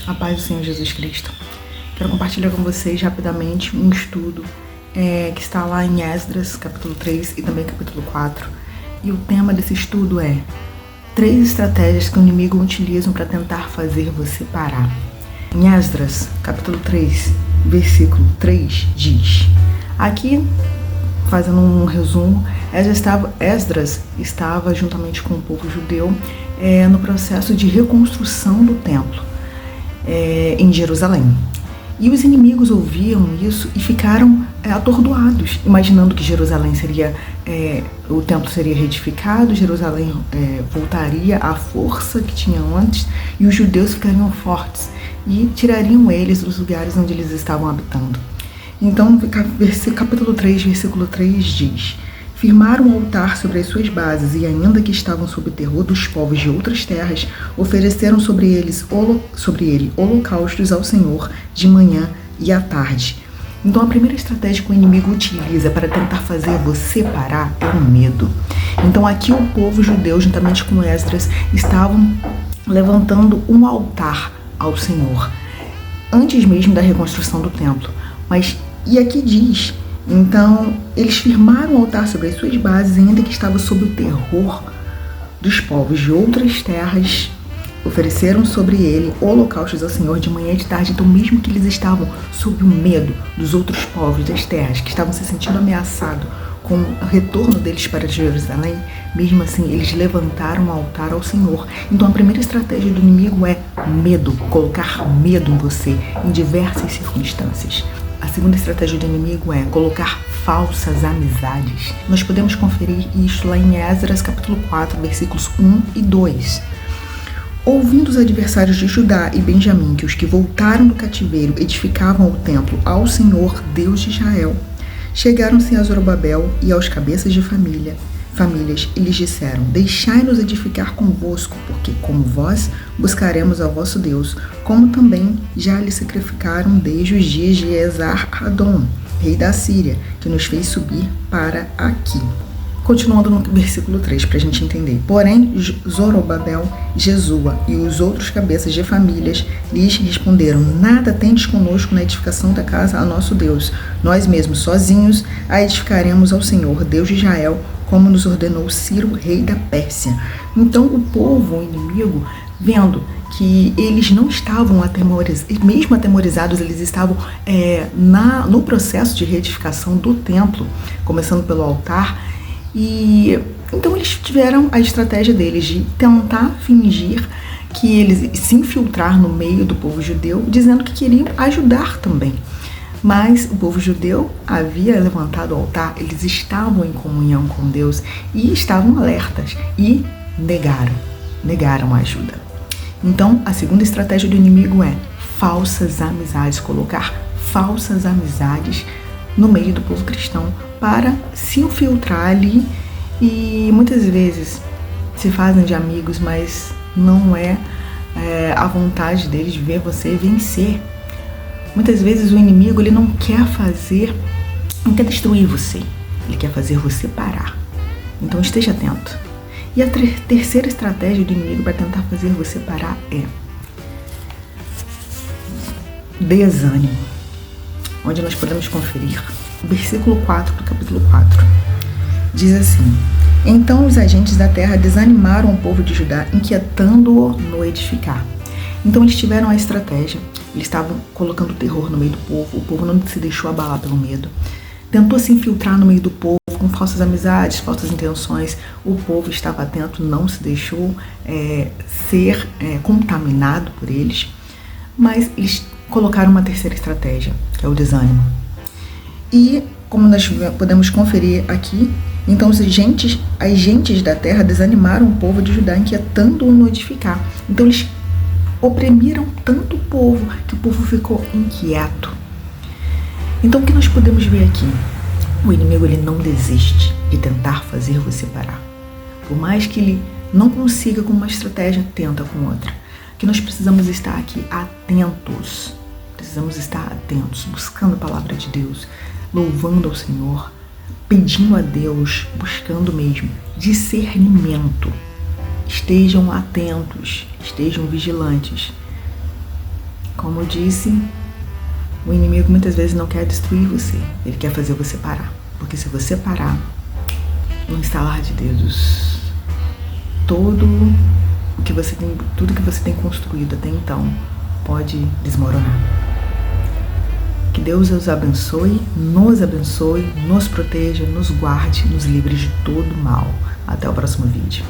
A paz do Senhor Jesus Cristo. Quero compartilhar com vocês rapidamente um estudo que está lá em Esdras, capítulo 3 e também capítulo 4. E o tema desse estudo é 3 estratégias que o inimigo utiliza para tentar fazer você parar. Em Esdras, capítulo 3, versículo 3, diz: aqui, fazendo um resumo, Esdras estava juntamente com o povo judeu no processo de reconstrução do templo em Jerusalém. E os inimigos ouviam isso e ficaram atordoados, imaginando que Jerusalém seria, o templo seria reedificado, Jerusalém voltaria à força que tinha antes e os judeus ficariam fortes e tirariam eles dos lugares onde eles estavam habitando. Então, capítulo 3, versículo 3 diz: firmaram um altar sobre as suas bases e, ainda que estavam sob o terror dos povos de outras terras, ofereceram sobre ele holocaustos ao Senhor de manhã e à tarde. Então, a primeira estratégia que o inimigo utiliza para tentar fazer você parar é o medo. Então, aqui o povo judeu, juntamente com Esdras, estavam levantando um altar ao Senhor, antes mesmo da reconstrução do templo. E aqui diz: então, eles firmaram o altar sobre as suas bases, ainda que estava sob o terror dos povos de outras terras, ofereceram sobre ele holocaustos ao Senhor de manhã e de tarde. Então, mesmo que eles estavam sob o medo dos outros povos das terras, que estavam se sentindo ameaçados com o retorno deles para Jerusalém, mesmo assim, eles levantaram um altar ao Senhor. Então, a primeira estratégia do inimigo é medo, colocar medo em você, em diversas circunstâncias. A segunda estratégia do inimigo é colocar falsas amizades. Nós podemos conferir isso lá em Esdras, capítulo 4, versículos 1 e 2. Ouvindo os adversários de Judá e Benjamim que os que voltaram do cativeiro edificavam o templo ao Senhor, Deus de Israel, chegaram-se a Zorobabel e aos cabeças de famílias, e lhes disseram: deixai-nos edificar convosco, porque como vós buscaremos ao vosso Deus, como também já lhe sacrificaram desde os dias de Esar-Adom, rei da Síria, que nos fez subir para aqui. Continuando no versículo 3, para a gente entender. Porém, Zorobabel, Jesua e os outros cabeças de famílias lhes responderam: nada tendes conosco na edificação da casa a nosso Deus. Nós mesmos, sozinhos, a edificaremos ao Senhor, Deus de Israel, como nos ordenou Ciro, rei da Pérsia. Então, o povo, o inimigo, vendo que eles não estavam mesmo atemorizados, eles estavam no processo de reedificação do templo, começando pelo altar. E então eles tiveram a estratégia deles de tentar fingir que eles se infiltrar no meio do povo judeu, dizendo que queriam ajudar também. Mas o povo judeu havia levantado o altar, eles estavam em comunhão com Deus e estavam alertas e negaram a ajuda. Então, a segunda estratégia do inimigo é falsas amizades, colocar falsas amizades no meio do povo cristão para se infiltrar ali, e muitas vezes se fazem de amigos, mas não é a vontade deles de ver você vencer. Muitas vezes o inimigo ele não quer destruir você, ele quer fazer você parar. Então esteja atento. E a terceira estratégia do inimigo para tentar fazer você parar é desânimo, onde nós podemos conferir o versículo 4 do capítulo 4. Diz assim: então os agentes da terra desanimaram o povo de Judá, inquietando-o no edificar. Então eles tiveram a estratégia, eles estavam colocando terror no meio do povo, o povo não se deixou abalar pelo medo, tentou se infiltrar no meio do povo com falsas amizades, falsas intenções, o povo estava atento, não se deixou ser contaminado por eles, mas eles colocaram uma terceira estratégia, que é o desânimo. E, como nós podemos conferir aqui, então as gentes da terra desanimaram o povo de Judá, inquietando-o no edificar. Então eles oprimiram tanto o povo que o povo ficou inquieto. Então o que nós podemos ver aqui? O inimigo ele não desiste de tentar fazer você parar. Por mais que ele não consiga com uma estratégia, tenta com outra. Que nós precisamos estar aqui atentos. Precisamos estar atentos, buscando a palavra de Deus, louvando ao Senhor, pedindo a Deus, buscando mesmo discernimento. Estejam atentos, estejam vigilantes. Como eu disse, o inimigo muitas vezes não quer destruir você, ele quer fazer você parar. Porque se você parar, no instalar de dedos, tudo que você tem construído até então pode desmoronar. Que Deus os abençoe, nos proteja, nos guarde, nos livre de todo mal. Até o próximo vídeo.